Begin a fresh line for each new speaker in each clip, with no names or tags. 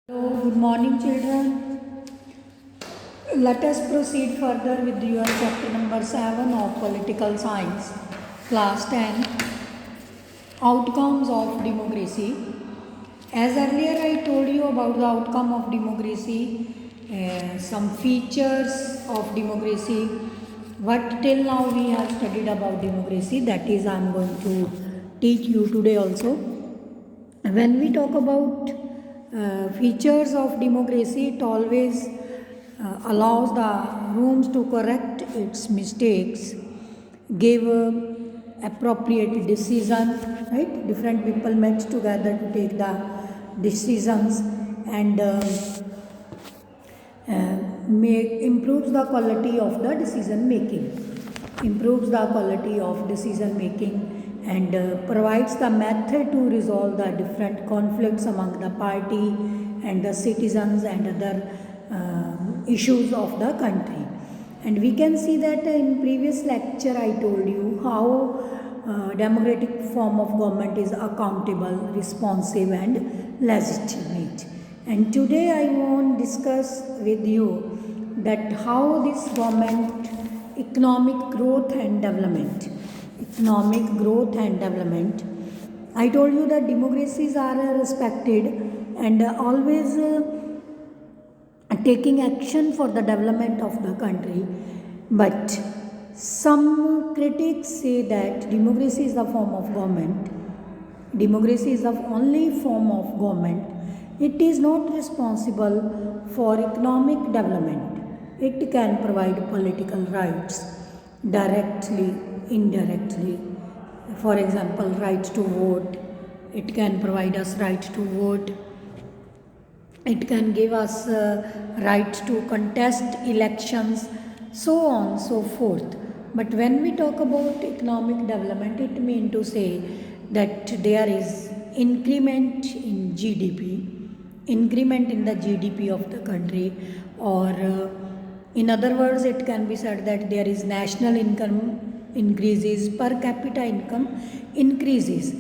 Hello, good morning, children. Let us proceed further with your chapter number 7 of Political Science, class 10, Outcomes of Democracy. As earlier I told you about the outcome of democracy, some features of democracy, what till now we have studied about democracy, that is I am going to teach you today also. When we talk about features of democracy, it always allows the rooms to correct its mistakes, give appropriate decision, right? Different people met together to take the decisions and make improves the quality of the decision making, improves the quality of decision making, and provides the method to resolve the different conflicts among the party and the citizens and other issues of the country. And we can see that in previous lecture I told you how democratic form of government is accountable, responsive and legitimate. And today I want to discuss with you that how this government economic growth and development, economic growth and development. I told you that democracies are respected and always taking action for the development of the country, but some critics say that democracy is the form of government, democracy is the only form of government, it is not responsible for economic development. It can provide political rights directly, indirectly. For example, right to vote, it can provide us right to vote, it can give us right to contest elections, so on so forth. But when we talk about economic development, it means to say that there is increment in GDP, increment in the GDP of the country, or in other words it can be said that there is national income increases, per capita income increases.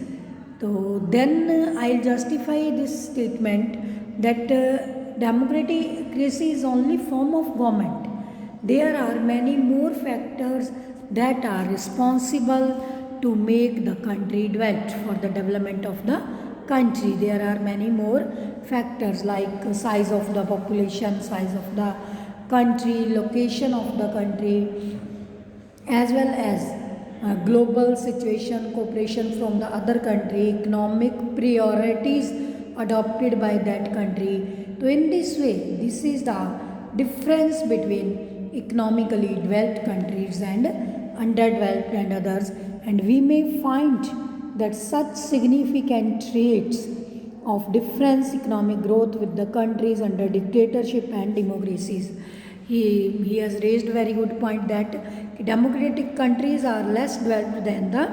So then I'll justify this statement that democracy is only form of government. There are many more factors that are responsible to make the country developed, for the development of the country. There are many more factors like size of the population, size of the country, location of the country, as well as global situation, cooperation from the other country, economic priorities adopted by that country. So in this way, this is the difference between economically developed countries and underdeveloped and others, and we may find that such significant traits of difference economic growth with the countries under dictatorship and democracies. He has raised very good point that democratic countries are less developed than the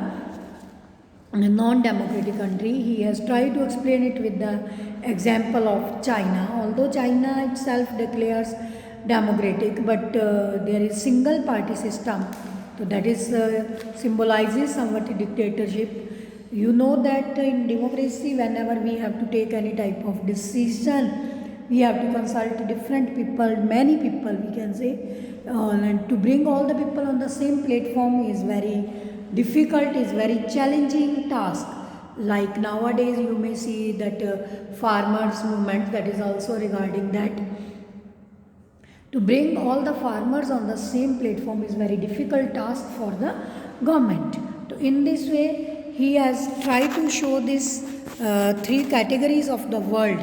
non-democratic country. He has tried to explain it with the example of China. Although China itself declares democratic, but there is single party system, so that is symbolizes somewhat dictatorship. You know that in democracy, whenever we have to take any type of decision, we have to consult different people, many people we can say, and to bring all the people on the same platform is very difficult, is very challenging task. Like nowadays you may see that farmers movement, that is also regarding that. To bring all the farmers on the same platform is very difficult task for the government. So in this way, he has tried to show these three categories of the world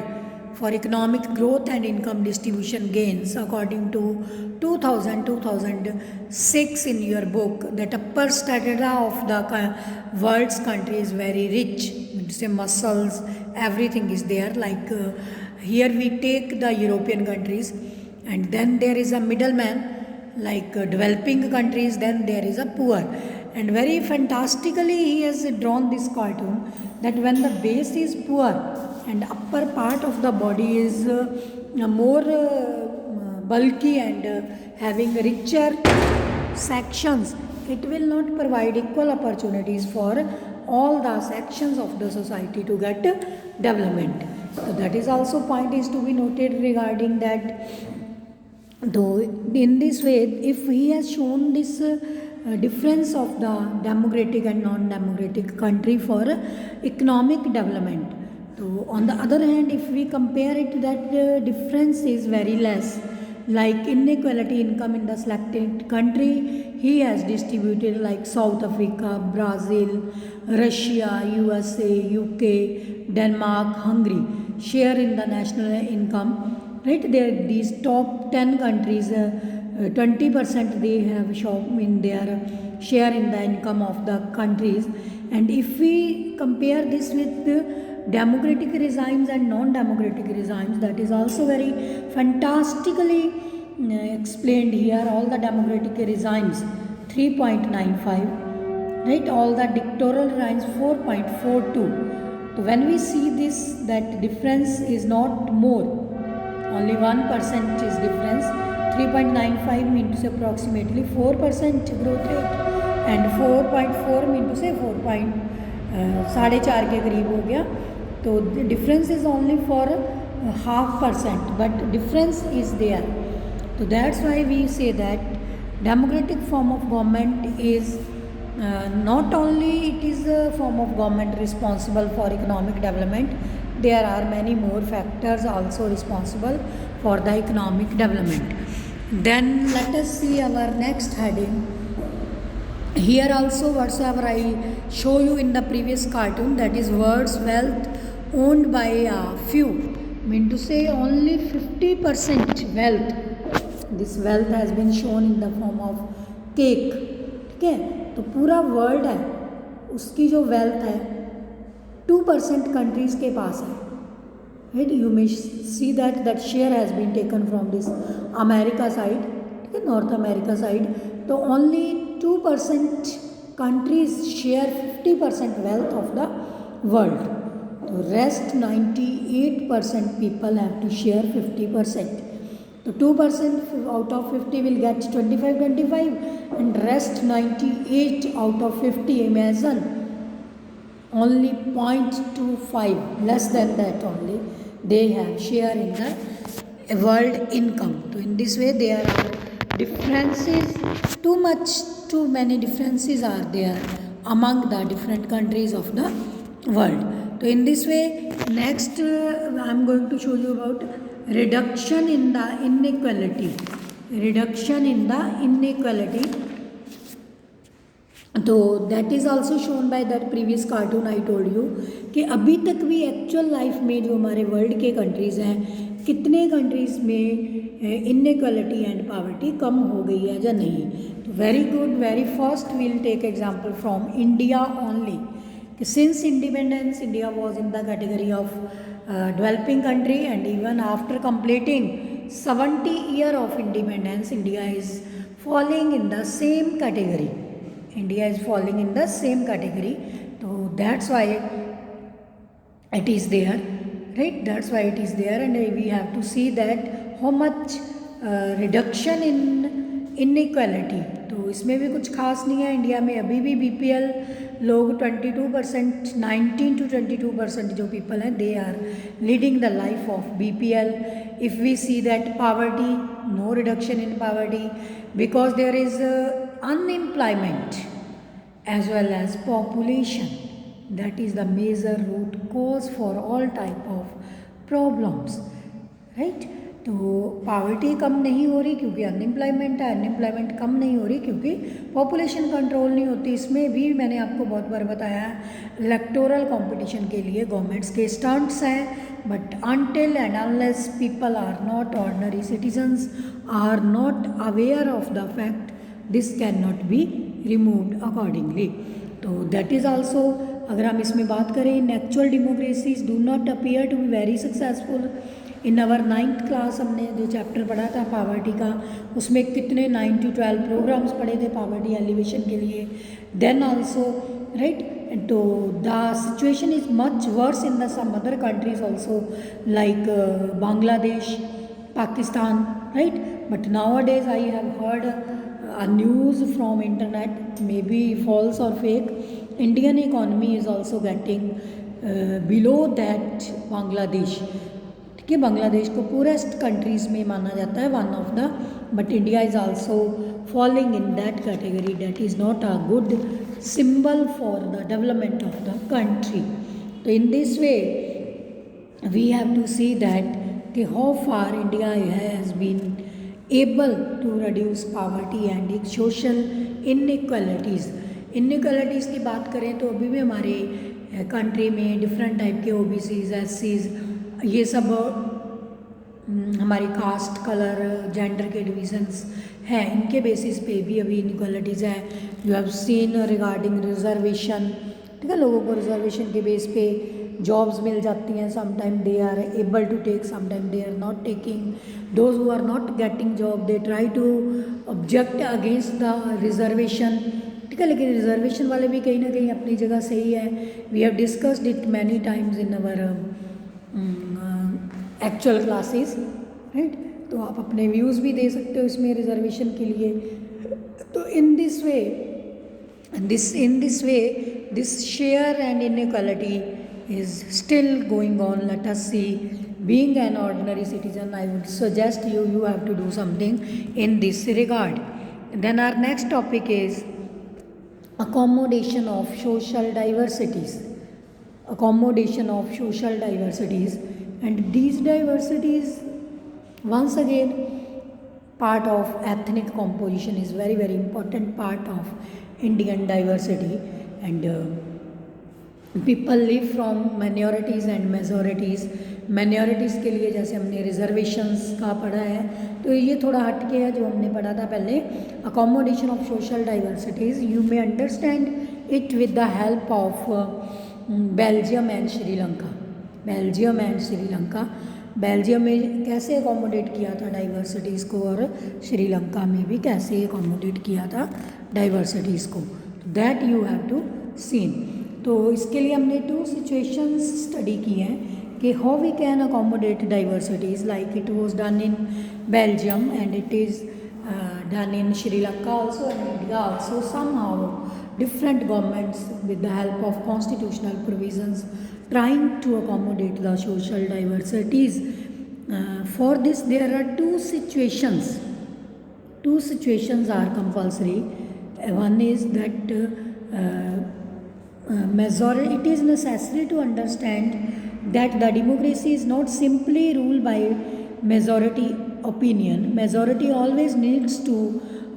for economic growth and income distribution gains according to 2006 in your book, that upper strata of the world's country is very rich, say muscles, everything is there. Like here we take the European countries, and then there is a middleman like developing countries, then there is a poor. And very fantastically he has drawn this cartoon that when the base is poor and upper part of the body is more bulky and having richer sections, it will not provide equal opportunities for all the sections of the society to get development. So that is also point is to be noted regarding that. Though in this way, if he has shown this difference of the democratic and non-democratic country for economic development, so on the other hand, if we compare it, that difference is very less. Like inequality income in the selected country, he has distributed like South Africa, Brazil, Russia, USA, UK, Denmark, Hungary share in the national income. Right there, these top 10 countries, 20% they have shown in their share in the income of the countries. And if we compare this with the democratic regimes and non-democratic regimes, that is also very fantastically explained here. All the democratic regimes 3.95, right, all the dictatorial regimes 4.42. So when we see this, that difference is not more, only 1% is difference. 3.95 means approximately 4% growth rate, and 4.4 means say 4.4 के करीब हो गया. तो difference is only for 0.5%, but difference is there. So that's why we say that democratic form of government is not only it is a form of government responsible for economic development, there are many more factors also responsible for the economic development. Then let us see our next heading. Here also whatsoever I show you in the previous cartoon, that is world's wealth owned by a few, mean to say only 50% wealth. This wealth has been shown in the form of cake. ठीक है, तो पूरा world है उसकी जो wealth है 2% countries के पास है. Right, you may see that share has been taken from this America side, okay, North America side. So only 2% countries share 50% wealth of the world. So rest 98% people have to share 50%. So 2% out of 50 will get 25, and rest 98 out of 50. Imagine only 0.25, less than that only they have share in the world income. So in this way there are differences, too many differences are there among the different countries of the world. So in this way, next I am going to show you about reduction in the inequality. Reduction in the inequality. तो that is also shown by that previous cartoon I told you कि अभी तक भी actual life में जो हमारे world के countries हैं, कितने कंट्रीज़ में इनइक्वालिटी एंड पावर्टी कम हो गई है या नहीं. तो very good. Very first we'll take example from India only. Since independence India was in the category of developing country, and even after completing 70 years of independence, India is falling in the same category. India is falling in the same category. So that's why it is there, right? That's why it is there, and we have to see that how much reduction in inequality. तो इसमें भी कुछ खास नहीं है. India में अभी भी BPL लोग 22%, 19 to 22% जो people हैं, they are leading the life of BPL. If we see that poverty, no reduction in poverty, because there is unemployment as well as population. That is the major root cause for all type of problems, right? तो poverty कम नहीं हो रही क्योंकि unemployment है, unemployment कम नहीं हो रही क्योंकि पॉपुलेशन कंट्रोल नहीं होती. इसमें भी मैंने आपको बहुत बार बताया है इलेक्टोरल कंपटीशन के लिए गवर्नमेंट्स के स्टंट्स हैं, but until and unless people are not, ordinary citizens are not aware of the fact, this can not be removed accordingly. तो दैट इज़ ऑल्सो, अगर हम इसमें बात करें, in actual democracies do not appear to be very successful. In our 9th class हमने जो chapter पढ़ा था पावर्टी का, उसमें कितने 9 to 12 प्रोग्राम्स पढ़े थे पावर्टी एलिवेशन के लिए. देन ऑल्सो, राइट, तो the situation is much worse in the some other countries also like Bangladesh, Pakistan, right? But nowadays I have heard a news from internet, maybe false or fake, Indian economy is also getting below that Bangladesh. ठीक है, बांग्लादेश को purest countries में माना जाता है, one of the, but India is also following in that category. That is not a good symbol for the development of the country. So in this way we have to see that how far India has been able to reduce poverty and social inequalities. Inequalities की बात करें तो अभी भी हमारे country में different type के OBCs, SCs, ये सब हमारी कास्ट, कलर, जेंडर के डिविजन्स हैं, इनके बेसिस पे भी अभी इनक्वालिटीज़ हैं. You have seen regarding reservation. ठीक है, लोगों को रिजर्वेशन के बेस पे जॉब्स मिल जाती हैं. Sometime they are able to take, sometime they are not taking. Those who are not getting job they try to object against the reservation. ठीक है, लेकिन रिजर्वेशन वाले भी कहीं ना कहीं अपनी जगह सही है. We have discussed it many times in our actual classes, right. तो आप अपने व्यूज़ भी दे सकते हो इसमें रिजर्वेशन के लिए. तो in this way this share and inequality is still going on. Let us see. Being an ordinary citizen, I would suggest you have to do something in this regard. Then our next topic is accommodation of social diversities. Accommodation of social diversities, and these diversities once again part of ethnic composition is very very important part of Indian diversity. And people live from minorities and majorities. Minorities के लिए जैसे हमने reservations का पढ़ा है, तो ये थोड़ा हट के है जो हमने पढ़ा था पहले. Accommodation of social diversities, you may understand it with the help of Belgium and Sri Lanka. Belgium and Sri Lanka, Belgium में कैसे अकोमोडेट किया था डाइवर्सिटीज़ को, और श्रीलंका में भी कैसे अकोमोडेट किया था डाइवर्सिटीज़ को. That you have to seen. तो इसके लिए हमने 2 सिचुएशंस स्टडी की हैं कि how we can accommodate diversities, like it was done in Belgium and it is done in Sri Lanka also and India also. Somehow different governments with the help of constitutional provisions trying to accommodate the social diversities. For this there are 2 situations. 2 situations are compulsory. One is that majority, it is necessary to understand that the democracy is not simply ruled by majority opinion. Majority always needs to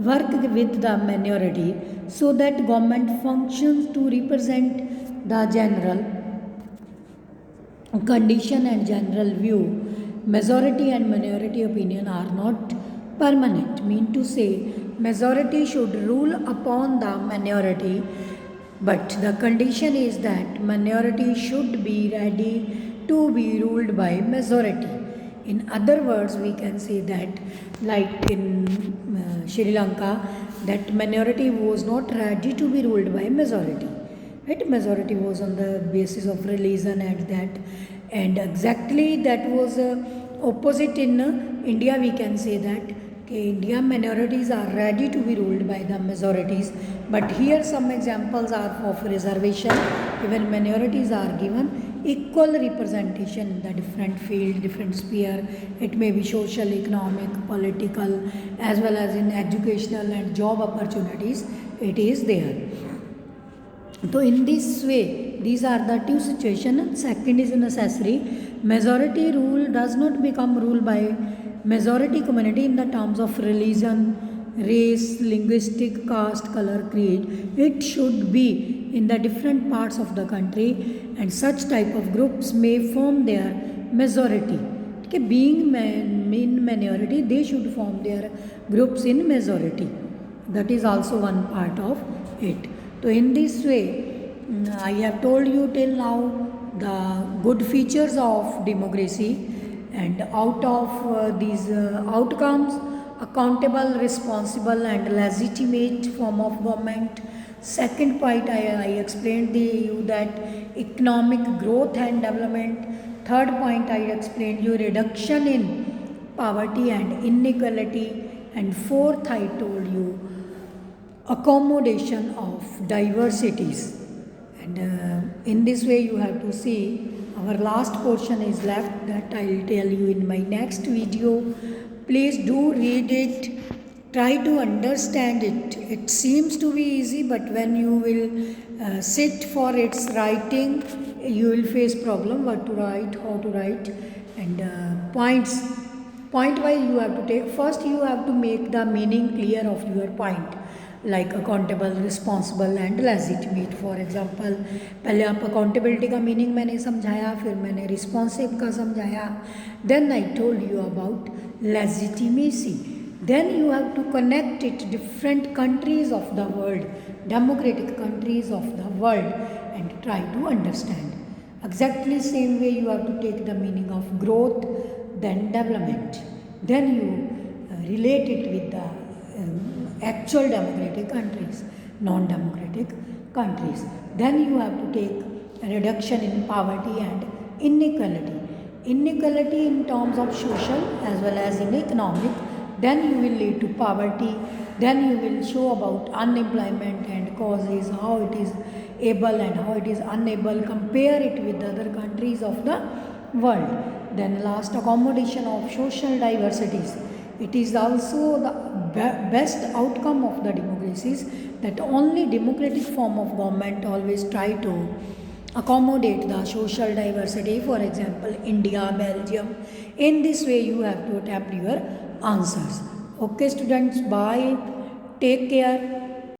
work with the minority so that government functions to represent the general condition and general view. Majority and minority opinion are not permanent. Mean to say, majority should rule upon the minority, but the condition is that minority should be ready to be ruled by majority. In other words, we can say that like in Sri Lanka, that minority was not ready to be ruled by majority, right? Majority was on the basis of religion and that, and exactly that was opposite in India. We can say that India minorities are ready to be ruled by the majorities, but here some examples are of reservation. Even minorities are given equal representation in the different field, different sphere. It may be social, economic, political, as well as in educational and job opportunities. It is there. So in this way, these are the 2 situations. Second is necessary. Majority rule does not become rule by majority community in the terms of religion, race, linguistic, caste, color, creed. It should be in the different parts of the country, and such type of groups may form their majority. Okay, being in minority, they should form their groups in majority. That is also one part of it. So in this way, I have told you till now the good features of democracy, and out of these outcomes, accountable, responsible and legitimate form of government. Second point, I explained you that economic growth and development. Third point, I explained you reduction in poverty and inequality. And fourth, I told you accommodation of diversities. And in this way you have to see. Our last portion is left, that I will tell you in my next video. Please do read it, try to understand it. It seems to be easy, but when you will sit for its writing, you will face problem what to write, how to write, and point wise you have to take. First you have to make the meaning clear of your point, like accountable, responsible and legitimate. For example पहले आप accountability का meaning मैंने समझाया, फिर मैंने responsive का समझाया, then I told you about legitimacy. Then you have to connect it different countries of the world, democratic countries of the world, and try to understand. Exactly same way you have to take the meaning of growth, then development. Then you relate it with the actual democratic countries, non-democratic countries. Then you have to take a reduction in poverty and inequality. Inequality in terms of social as well as in economic. Then you will lead to poverty. Then you will show about unemployment and causes, how it is able and how it is unable. Compare it with the other countries of the world. Then last, accommodation of social diversities. It is also the best outcome of the democracies, that only democratic form of government always try to accommodate the social diversity. For example, India, Belgium. In this way you have to attempt your answers. Okay students, bye, take care.